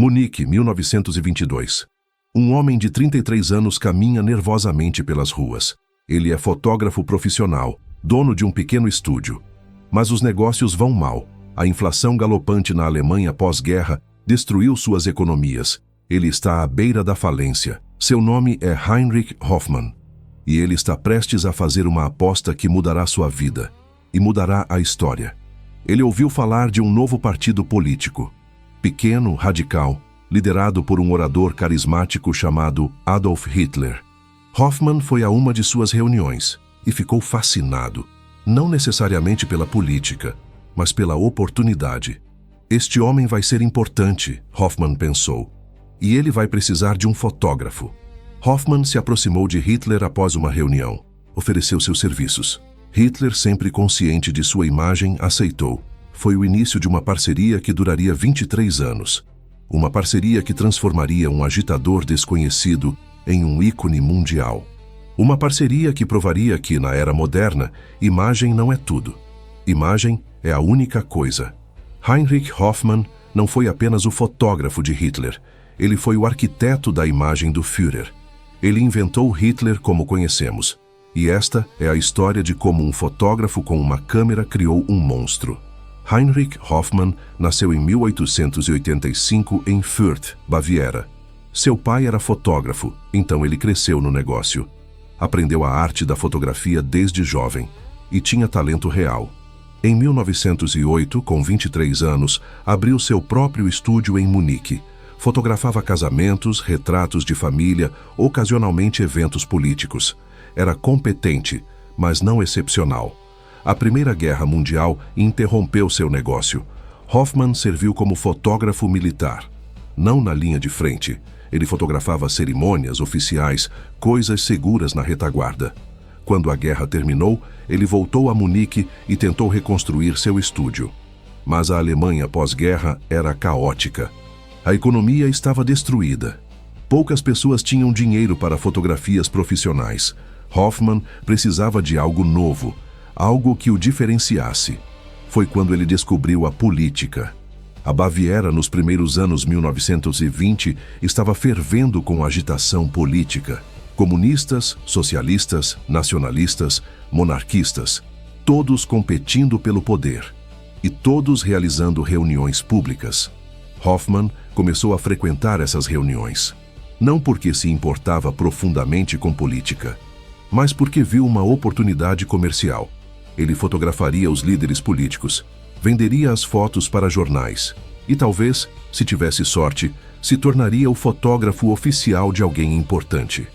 Munique, 1922. Um homem de 33 anos caminha nervosamente pelas ruas. Ele é fotógrafo profissional, dono de um pequeno estúdio. Mas os negócios vão mal. A inflação galopante na Alemanha pós-guerra destruiu suas economias. Ele está à beira da falência. Seu nome é Heinrich Hoffmann. E ele está prestes a fazer uma aposta que mudará sua vida. E mudará a história. Ele ouviu falar de um novo partido político. Pequeno, radical, liderado por um orador carismático chamado Adolf Hitler. Hoffmann foi a uma de suas reuniões e ficou fascinado, não necessariamente pela política, mas pela oportunidade. Este homem vai ser importante, Hoffmann pensou, e ele vai precisar de um fotógrafo. Hoffmann se aproximou de Hitler após uma reunião, ofereceu seus serviços. Hitler, sempre consciente de sua imagem, aceitou. Foi o início de uma parceria que duraria 23 anos. Uma parceria que transformaria um agitador desconhecido em um ícone mundial. Uma parceria que provaria que, na era moderna, imagem não é tudo. Imagem é a única coisa. Heinrich Hoffmann não foi apenas o fotógrafo de Hitler, ele foi o arquiteto da imagem do Führer. Ele inventou Hitler como conhecemos. E esta é a história de como um fotógrafo com uma câmera criou um monstro. Heinrich Hoffmann nasceu em 1885 em Fürth, Baviera. Seu pai era fotógrafo, então ele cresceu no negócio. Aprendeu a arte da fotografia desde jovem e tinha talento real. Em 1908, com 23 anos, abriu seu próprio estúdio em Munique. Fotografava casamentos, retratos de família, ocasionalmente eventos políticos. Era competente, mas não excepcional. A Primeira Guerra Mundial interrompeu seu negócio. Hoffmann serviu como fotógrafo militar. Não na linha de frente. Ele fotografava cerimônias oficiais, coisas seguras na retaguarda. Quando a guerra terminou, ele voltou a Munique e tentou reconstruir seu estúdio. Mas a Alemanha pós-guerra era caótica. A economia estava destruída. Poucas pessoas tinham dinheiro para fotografias profissionais. Hoffmann precisava de algo novo. Algo que o diferenciasse. Foi quando ele descobriu a política. A Baviera, nos primeiros anos 1920, estava fervendo com agitação política. Comunistas, socialistas, nacionalistas, monarquistas, todos competindo pelo poder. E todos realizando reuniões públicas. Hoffmann começou a frequentar essas reuniões. Não porque se importava profundamente com política, mas porque viu uma oportunidade comercial. Ele fotografaria os líderes políticos, venderia as fotos para jornais e talvez, se tivesse sorte, se tornaria o fotógrafo oficial de alguém importante.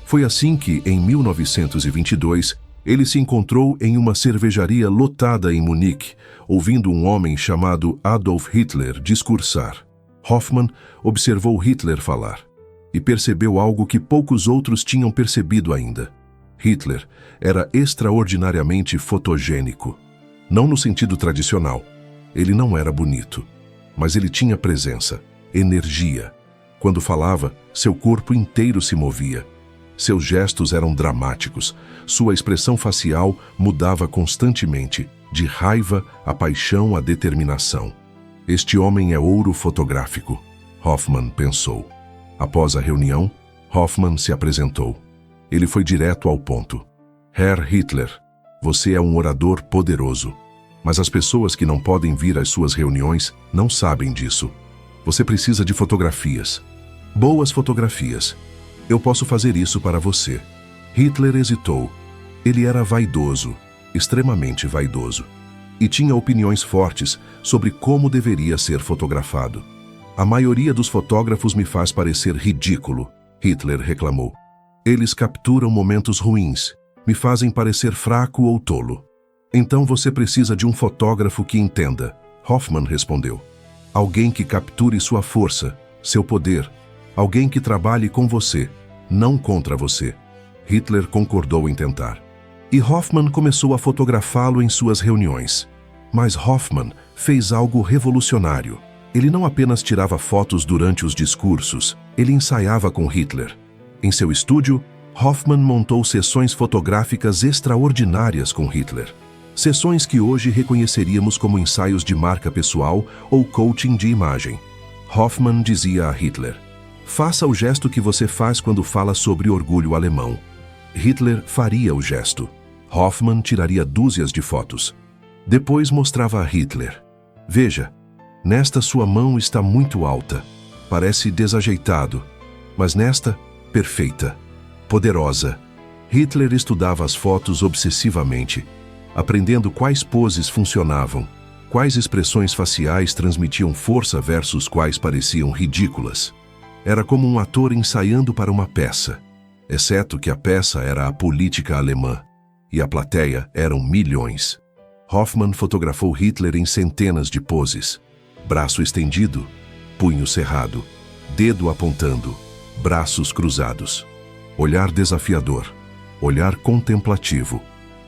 Foi assim que, em 1922, ele se encontrou em uma cervejaria lotada em Munique, ouvindo um homem chamado Adolf Hitler discursar. Hoffmann observou Hitler falar e percebeu algo que poucos outros tinham percebido ainda. Hitler era extraordinariamente fotogênico. Não no sentido tradicional. Ele não era bonito. Mas ele tinha presença, energia. Quando falava, seu corpo inteiro se movia. Seus gestos eram dramáticos. Sua expressão facial mudava constantemente, de raiva à paixão à determinação. Este homem é ouro fotográfico, Hoffmann pensou. Após a reunião, Hoffmann se apresentou. Ele foi direto ao ponto. Herr Hitler, você é um orador poderoso. Mas as pessoas que não podem vir às suas reuniões não sabem disso. Você precisa de fotografias. Boas fotografias. Eu posso fazer isso para você. Hitler hesitou. Ele era vaidoso, extremamente vaidoso. E tinha opiniões fortes sobre como deveria ser fotografado. A maioria dos fotógrafos me faz parecer ridículo, Hitler reclamou. Eles capturam momentos ruins, me fazem parecer fraco ou tolo. Então você precisa de um fotógrafo que entenda, Hoffmann respondeu. Alguém que capture sua força, seu poder. Alguém que trabalhe com você, não contra você. Hitler concordou em tentar. E Hoffmann começou a fotografá-lo em suas reuniões. Mas Hoffmann fez algo revolucionário. Ele não apenas tirava fotos durante os discursos, ele ensaiava com Hitler. Em seu estúdio, Hoffmann montou sessões fotográficas extraordinárias com Hitler. Sessões que hoje reconheceríamos como ensaios de marca pessoal ou coaching de imagem. Hoffmann dizia a Hitler: faça o gesto que você faz quando fala sobre orgulho alemão. Hitler faria o gesto. Hoffmann tiraria dúzias de fotos. Depois mostrava a Hitler: veja, nesta sua mão está muito alta. Parece desajeitado, mas nesta, perfeita, poderosa. Hitler estudava as fotos obsessivamente, aprendendo quais poses funcionavam, quais expressões faciais transmitiam força versus quais pareciam ridículas. Era como um ator ensaiando para uma peça, exceto que a peça era a política alemã, e a plateia eram milhões. Hoffmann fotografou Hitler em centenas de poses: braço estendido, punho cerrado, dedo apontando, braços cruzados, olhar desafiador, olhar contemplativo.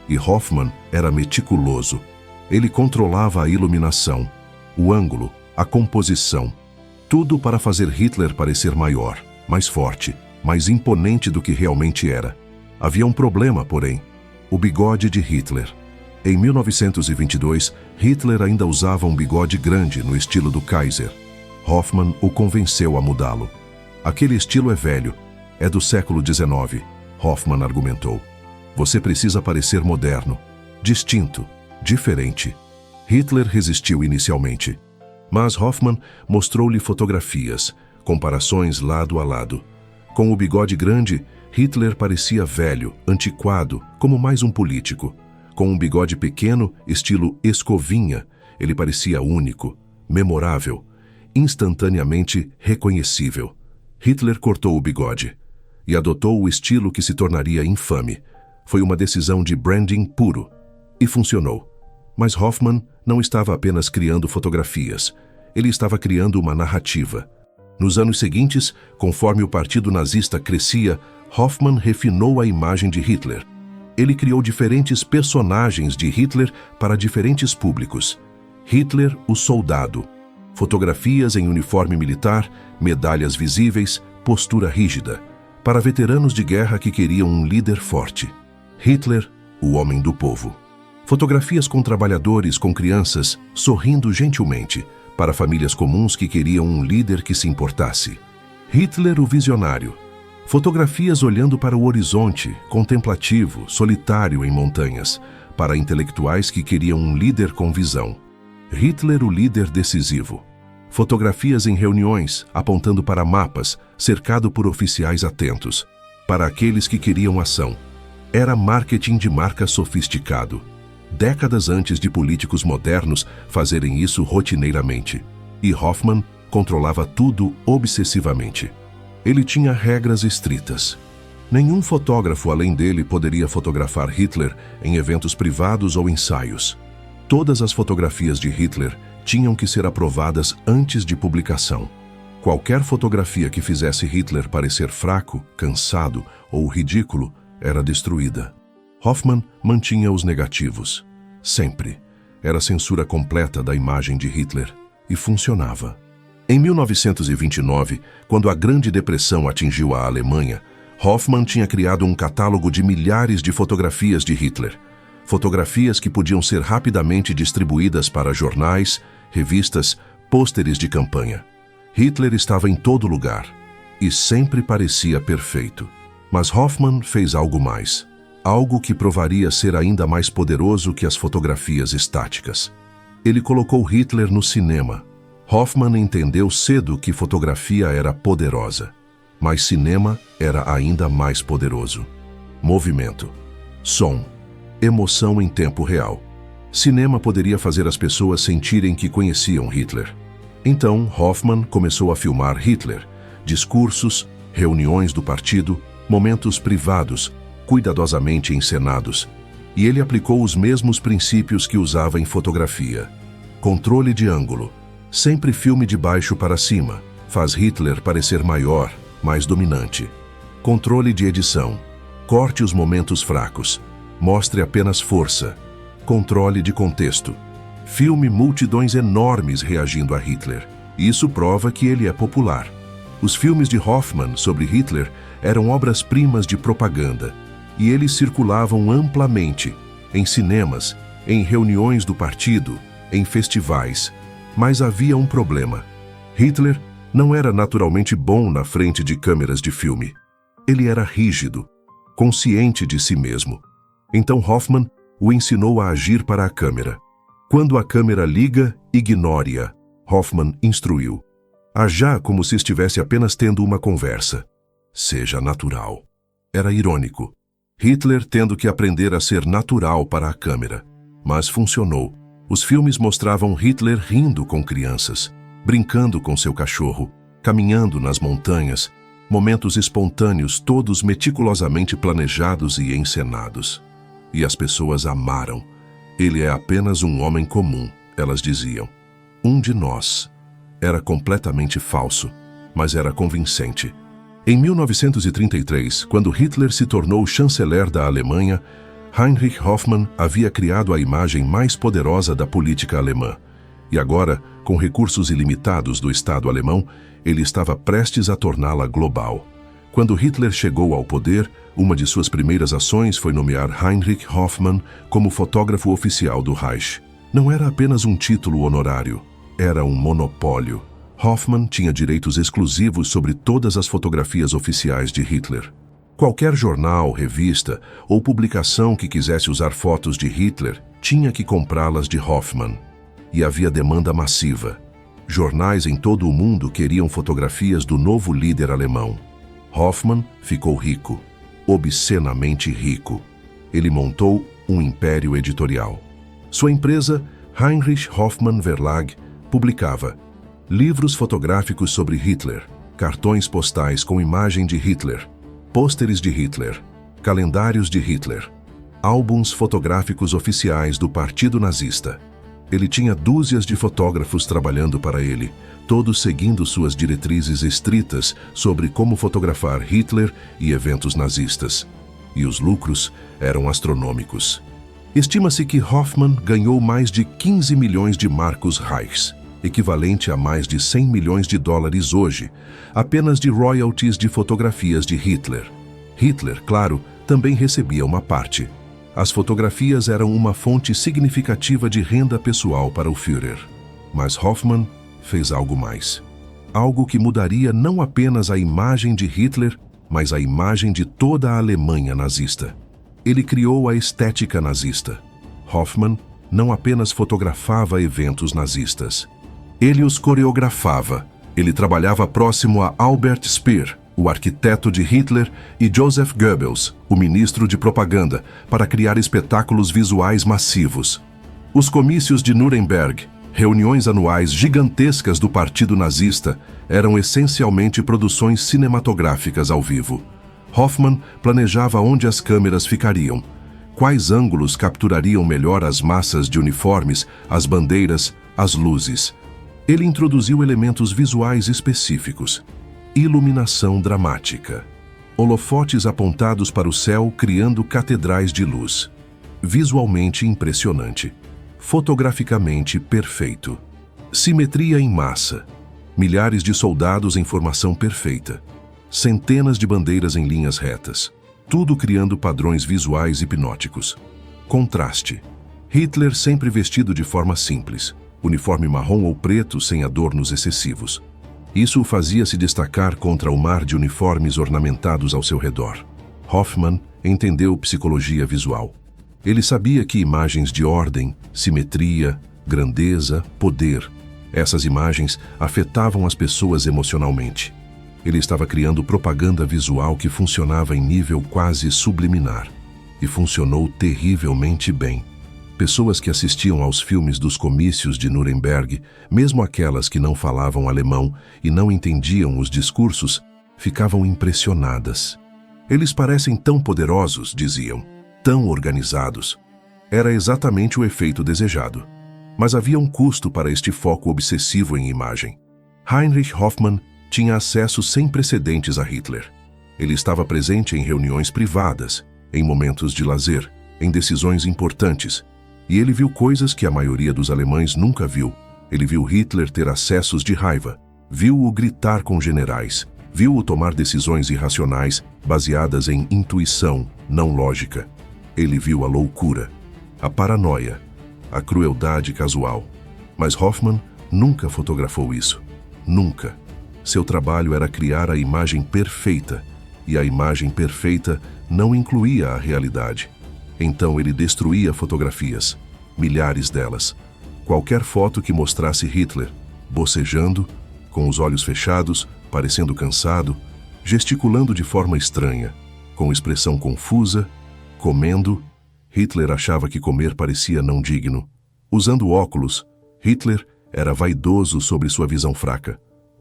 E Hoffmann era meticuloso. Ele controlava a iluminação, o ângulo, a composição, tudo para fazer Hitler parecer maior, mais forte, mais imponente do que realmente era. Havia um problema, porém: o bigode de Hitler. Em 1922, Hitler ainda usava um bigode grande no estilo do Kaiser. Hoffmann o convenceu a mudá-lo. Aquele estilo é velho, é do século XIX, Hoffmann argumentou. Você precisa parecer moderno, distinto, diferente. Hitler resistiu inicialmente, mas Hoffmann mostrou-lhe fotografias, comparações lado a lado. Com o bigode grande, Hitler parecia velho, antiquado, como mais um político. Com um bigode pequeno, estilo escovinha, ele parecia único, memorável, instantaneamente reconhecível. Hitler cortou o bigode e adotou o estilo que se tornaria infame. Foi uma decisão de branding puro. E funcionou. Mas Hoffmann não estava apenas criando fotografias. Ele estava criando uma narrativa. Nos anos seguintes, conforme o partido nazista crescia, Hoffmann refinou a imagem de Hitler. Ele criou diferentes personagens de Hitler para diferentes públicos. Hitler, o soldado. Fotografias em uniforme militar, medalhas visíveis, postura rígida. Para veteranos de guerra que queriam um líder forte. Hitler, o homem do povo. Fotografias com trabalhadores, com crianças, sorrindo gentilmente, para famílias comuns que queriam um líder que se importasse. Hitler, o visionário. Fotografias olhando para o horizonte, contemplativo, solitário em montanhas, para intelectuais que queriam um líder com visão. Hitler, o líder decisivo. Fotografias em reuniões, apontando para mapas, cercado por oficiais atentos, para aqueles que queriam ação. Era marketing de marca sofisticado. Décadas antes de políticos modernos fazerem isso rotineiramente. E Hoffmann controlava tudo obsessivamente. Ele tinha regras estritas. Nenhum fotógrafo além dele poderia fotografar Hitler em eventos privados ou ensaios. Todas as fotografias de Hitler tinham que ser aprovadas antes de publicação. Qualquer fotografia que fizesse Hitler parecer fraco, cansado ou ridículo era destruída. Hoffmann mantinha os negativos. Sempre. Era censura completa da imagem de Hitler. E funcionava. Em 1929, quando a Grande Depressão atingiu a Alemanha, Hoffmann tinha criado um catálogo de milhares de fotografias de Hitler. Fotografias que podiam ser rapidamente distribuídas para jornais, revistas, pôsteres de campanha. Hitler estava em todo lugar. E sempre parecia perfeito. Mas Hoffmann fez algo mais. Algo que provaria ser ainda mais poderoso que as fotografias estáticas. Ele colocou Hitler no cinema. Hoffmann entendeu cedo que fotografia era poderosa, mas cinema era ainda mais poderoso. Movimento, som, emoção em tempo real. Cinema poderia fazer as pessoas sentirem que conheciam Hitler. Então, Hoffmann começou a filmar Hitler, discursos, reuniões do partido, momentos privados, cuidadosamente encenados, e ele aplicou os mesmos princípios que usava em fotografia. Controle de ângulo. Sempre filme de baixo para cima. Faz Hitler parecer maior, mais dominante. Controle de edição. Corte os momentos fracos. Mostre apenas força. Controle de contexto. Filme multidões enormes reagindo a Hitler. Isso prova que ele é popular. Os filmes de Hoffmann sobre Hitler eram obras-primas de propaganda, e eles circulavam amplamente, em cinemas, em reuniões do partido, em festivais. Mas havia um problema. Hitler não era naturalmente bom na frente de câmeras de filme. Ele era rígido, consciente de si mesmo. Então Hoffman o ensinou a agir para a câmera. Quando a câmera liga, ignore-a. Hoffman instruiu. Haja como se estivesse apenas tendo uma conversa. Seja natural. Era irônico. Hitler tendo que aprender a ser natural para a câmera. Mas funcionou. Os filmes mostravam Hitler rindo com crianças, brincando com seu cachorro, caminhando nas montanhas, momentos espontâneos todos meticulosamente planejados e encenados. E as pessoas amaram. Ele é apenas um homem comum, elas diziam. Um de nós. Era completamente falso, mas era convincente. Em 1933, quando Hitler se tornou chanceler da Alemanha, Heinrich Hoffmann havia criado a imagem mais poderosa da política alemã. E agora, com recursos ilimitados do Estado alemão, ele estava prestes a torná-la global. Quando Hitler chegou ao poder, uma de suas primeiras ações foi nomear Heinrich Hoffmann como fotógrafo oficial do Reich. Não era apenas um título honorário, era um monopólio. Hoffmann tinha direitos exclusivos sobre todas as fotografias oficiais de Hitler. Qualquer jornal, revista ou publicação que quisesse usar fotos de Hitler tinha que comprá-las de Hoffmann. E havia demanda massiva. Jornais em todo o mundo queriam fotografias do novo líder alemão. Hoffmann ficou rico, obscenamente rico. Ele montou um império editorial. Sua empresa, Heinrich Hoffmann Verlag, publicava livros fotográficos sobre Hitler, cartões postais com imagem de Hitler, pôsteres de Hitler, calendários de Hitler, álbuns fotográficos oficiais do Partido Nazista. Ele tinha dúzias de fotógrafos trabalhando para ele, todos seguindo suas diretrizes estritas sobre como fotografar Hitler e eventos nazistas. E os lucros eram astronômicos. Estima-se que Hoffmann ganhou mais de 15 milhões de marcos Reichs, equivalente a mais de 100 milhões de dólares hoje, apenas de royalties de fotografias de Hitler. Hitler, claro, também recebia uma parte. As fotografias eram uma fonte significativa de renda pessoal para o Führer. Mas Hoffmann fez algo mais. Algo que mudaria não apenas a imagem de Hitler, mas a imagem de toda a Alemanha nazista. Ele criou a estética nazista. Hoffmann não apenas fotografava eventos nazistas. Ele os coreografava. Ele trabalhava próximo a Albert Speer, o arquiteto de Hitler, e Joseph Goebbels, o ministro de propaganda, para criar espetáculos visuais massivos. Os comícios de Nuremberg, reuniões anuais gigantescas do Partido Nazista, eram essencialmente produções cinematográficas ao vivo. Hoffmann planejava onde as câmeras ficariam, quais ângulos capturariam melhor as massas de uniformes, as bandeiras, as luzes. Ele introduziu elementos visuais específicos. Iluminação dramática. Holofotes apontados para o céu criando catedrais de luz. Visualmente impressionante. Fotograficamente perfeito. Simetria em massa. Milhares de soldados em formação perfeita. Centenas de bandeiras em linhas retas. Tudo criando padrões visuais hipnóticos. Contraste. Hitler sempre vestido de forma simples. Uniforme marrom ou preto sem adornos excessivos. Isso o fazia se destacar contra o mar de uniformes ornamentados ao seu redor. Hoffmann entendeu psicologia visual. Ele sabia que imagens de ordem, simetria, grandeza, poder, essas imagens afetavam as pessoas emocionalmente. Ele estava criando propaganda visual que funcionava em nível quase subliminar. E funcionou terrivelmente bem. Pessoas que assistiam aos filmes dos comícios de Nuremberg, mesmo aquelas que não falavam alemão e não entendiam os discursos, ficavam impressionadas. Eles parecem tão poderosos, diziam, tão organizados. Era exatamente o efeito desejado. Mas havia um custo para este foco obsessivo em imagem. Heinrich Hoffmann tinha acesso sem precedentes a Hitler. Ele estava presente em reuniões privadas, em momentos de lazer, em decisões importantes. E ele viu coisas que a maioria dos alemães nunca viu. Ele viu Hitler ter acessos de raiva, viu-o gritar com generais, viu-o tomar decisões irracionais baseadas em intuição, não lógica. Ele viu a loucura, a paranoia, a crueldade casual. Mas Hoffmann nunca fotografou isso. Nunca. Seu trabalho era criar a imagem perfeita, e a imagem perfeita não incluía a realidade. Então ele destruía fotografias, milhares delas. Qualquer foto que mostrasse Hitler, bocejando, com os olhos fechados, parecendo cansado, gesticulando de forma estranha, com expressão confusa, comendo. Hitler achava que comer parecia não digno. Usando óculos, Hitler era vaidoso sobre sua visão fraca.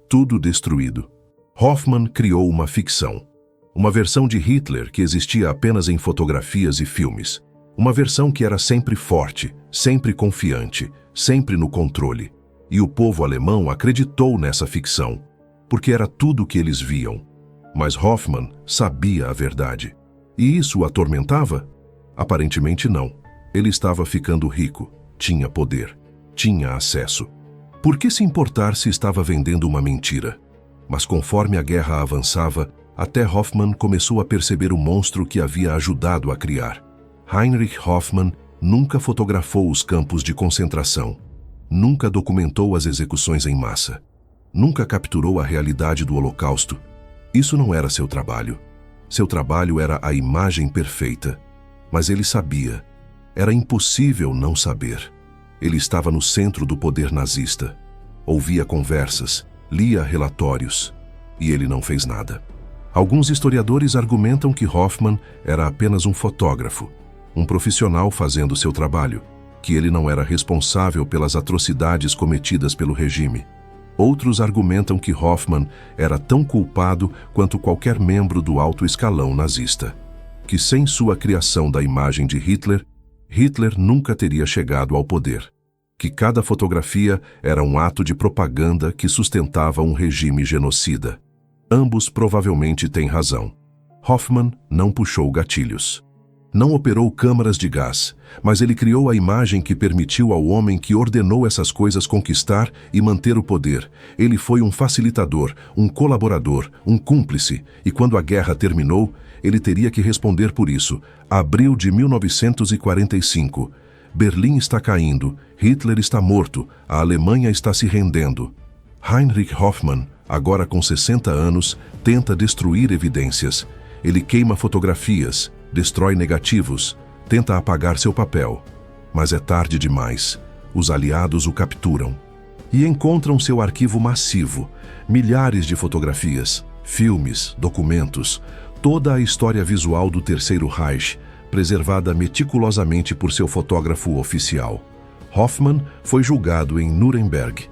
Tudo destruído. Hoffmann criou uma ficção. Uma versão de Hitler que existia apenas em fotografias e filmes. Uma versão que era sempre forte, sempre confiante, sempre no controle. E o povo alemão acreditou nessa ficção, porque era tudo o que eles viam. Mas Hoffmann sabia a verdade. E isso o atormentava? Aparentemente não. Ele estava ficando rico, tinha poder, tinha acesso. Por que se importar se estava vendendo uma mentira? Mas conforme a guerra avançava, até Hoffmann começou a perceber o monstro que havia ajudado a criar. Heinrich Hoffmann nunca fotografou os campos de concentração, nunca documentou as execuções em massa, nunca capturou a realidade do Holocausto. Isso não era seu trabalho. Seu trabalho era a imagem perfeita. Mas ele sabia. Era impossível não saber. Ele estava no centro do poder nazista. Ouvia conversas, lia relatórios, e ele não fez nada. Alguns historiadores argumentam que Hoffmann era apenas um fotógrafo, um profissional fazendo seu trabalho, que ele não era responsável pelas atrocidades cometidas pelo regime. Outros argumentam que Hoffmann era tão culpado quanto qualquer membro do alto escalão nazista, que sem sua criação da imagem de Hitler, Hitler nunca teria chegado ao poder, que cada fotografia era um ato de propaganda que sustentava um regime genocida. Ambos provavelmente têm razão. Hoffmann não puxou gatilhos. Não operou câmaras de gás, mas ele criou a imagem que permitiu ao homem que ordenou essas coisas conquistar e manter o poder. Ele foi um facilitador, um colaborador, um cúmplice, e quando a guerra terminou, ele teria que responder por isso. Abril de 1945. Berlim está caindo, Hitler está morto, a Alemanha está se rendendo. Heinrich Hoffmann, agora com 60 anos, tenta destruir evidências. Ele queima fotografias, destrói negativos, tenta apagar seu papel. Mas é tarde demais. Os aliados o capturam. E encontram seu arquivo massivo, milhares de fotografias, filmes, documentos, toda a história visual do Terceiro Reich, preservada meticulosamente por seu fotógrafo oficial. Hoffmann foi julgado em Nuremberg.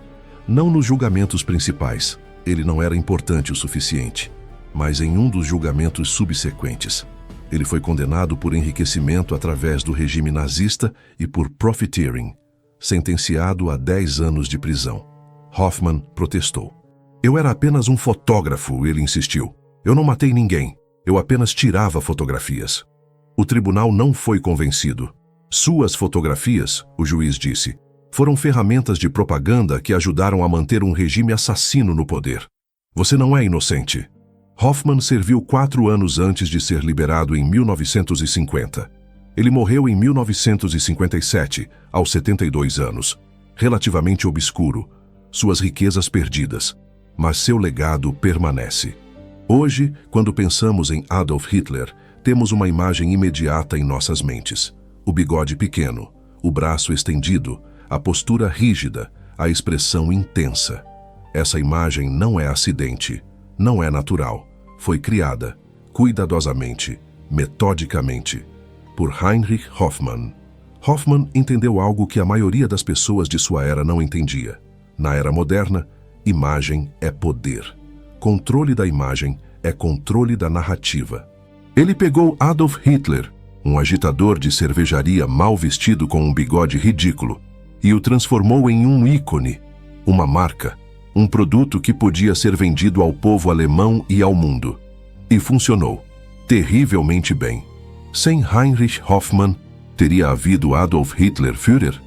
Não nos julgamentos principais, ele não era importante o suficiente, mas em um dos julgamentos subsequentes. Ele foi condenado por enriquecimento através do regime nazista e por profiteering, sentenciado a 10 anos de prisão. Hoffmann protestou. Eu era apenas um fotógrafo, ele insistiu. Eu não matei ninguém, eu apenas tirava fotografias. O tribunal não foi convencido. Suas fotografias, o juiz disse, foram ferramentas de propaganda que ajudaram a manter um regime assassino no poder. Você não é inocente. Hoffmann serviu 4 anos antes de ser liberado em 1950. Ele morreu em 1957, aos 72 anos, relativamente obscuro, suas riquezas perdidas, mas seu legado permanece. Hoje, quando pensamos em Adolf Hitler, temos uma imagem imediata em nossas mentes. O bigode pequeno, o braço estendido, a postura rígida, a expressão intensa. Essa imagem não é acidente, não é natural. Foi criada, cuidadosamente, metodicamente, por Heinrich Hoffmann. Hoffmann entendeu algo que a maioria das pessoas de sua era não entendia. Na era moderna, imagem é poder. Controle da imagem é controle da narrativa. Ele pegou Adolf Hitler, um agitador de cervejaria mal vestido com um bigode ridículo, e o transformou em um ícone, uma marca, um produto que podia ser vendido ao povo alemão e ao mundo. E funcionou, terrivelmente bem. Sem Heinrich Hoffmann, teria havido Adolf Hitler Führer?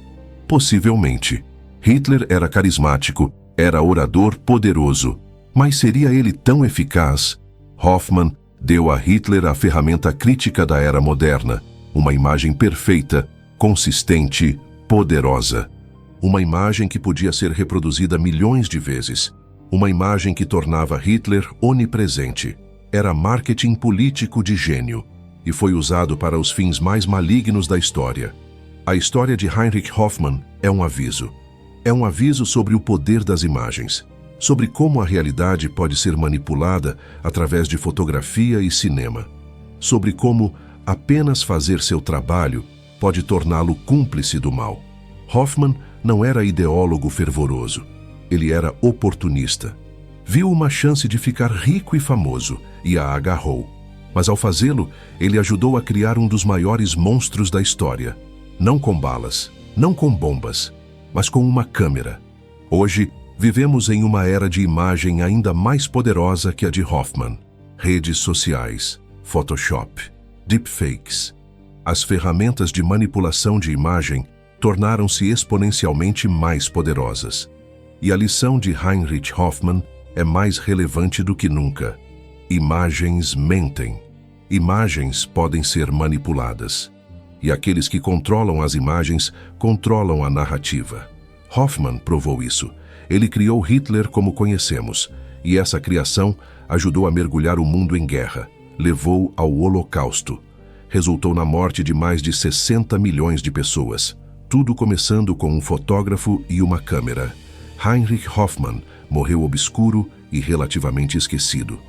Possivelmente. Hitler era carismático, era orador poderoso, mas seria ele tão eficaz? Hoffmann deu a Hitler a ferramenta crítica da era moderna, uma imagem perfeita, consistente, poderosa. Uma imagem que podia ser reproduzida milhões de vezes. Uma imagem que tornava Hitler onipresente. Era marketing político de gênio e foi usado para os fins mais malignos da história. A história de Heinrich Hoffmann é um aviso. É um aviso sobre o poder das imagens, sobre como a realidade pode ser manipulada através de fotografia e cinema, sobre como apenas fazer seu trabalho pode torná-lo cúmplice do mal. Hoffmann não era ideólogo fervoroso, ele era oportunista. Viu uma chance de ficar rico e famoso e a agarrou. Mas ao fazê-lo, ele ajudou a criar um dos maiores monstros da história. Não com balas, não com bombas, mas com uma câmera. Hoje, vivemos em uma era de imagem ainda mais poderosa que a de Hoffmann. Redes sociais, Photoshop, deepfakes. As ferramentas de manipulação de imagem tornaram-se exponencialmente mais poderosas. E a lição de Heinrich Hoffmann é mais relevante do que nunca. Imagens mentem. Imagens podem ser manipuladas. E aqueles que controlam as imagens controlam a narrativa. Hoffmann provou isso. Ele criou Hitler como conhecemos, e essa criação ajudou a mergulhar o mundo em guerra, levou ao Holocausto. Resultou na morte de mais de 60 milhões de pessoas. Tudo começando com um fotógrafo e uma câmera. Heinrich Hoffmann morreu obscuro e relativamente esquecido.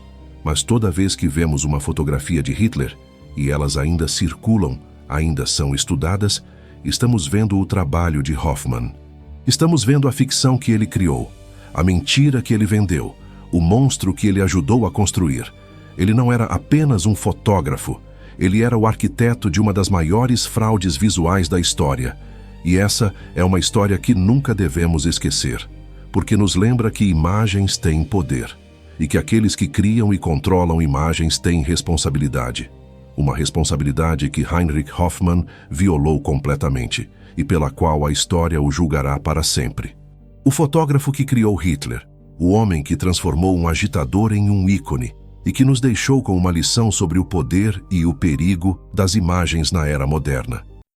Mas toda vez que vemos uma fotografia de Hitler, e elas ainda circulam, ainda são estudadas, estamos vendo o trabalho de Hoffmann. Estamos vendo a ficção que ele criou, a mentira que ele vendeu, o monstro que ele ajudou a construir. Ele não era apenas um fotógrafo, ele era o arquiteto de uma das maiores fraudes visuais da história. E essa é uma história que nunca devemos esquecer, porque nos lembra que imagens têm poder, e que aqueles que criam e controlam imagens têm responsabilidade. Uma responsabilidade que Heinrich Hoffmann violou completamente, e pela qual a história o julgará para sempre. O fotógrafo que criou Hitler, o homem que transformou um agitador em um ícone, e que nos deixou com uma lição sobre o poder e o perigo das imagens na era moderna.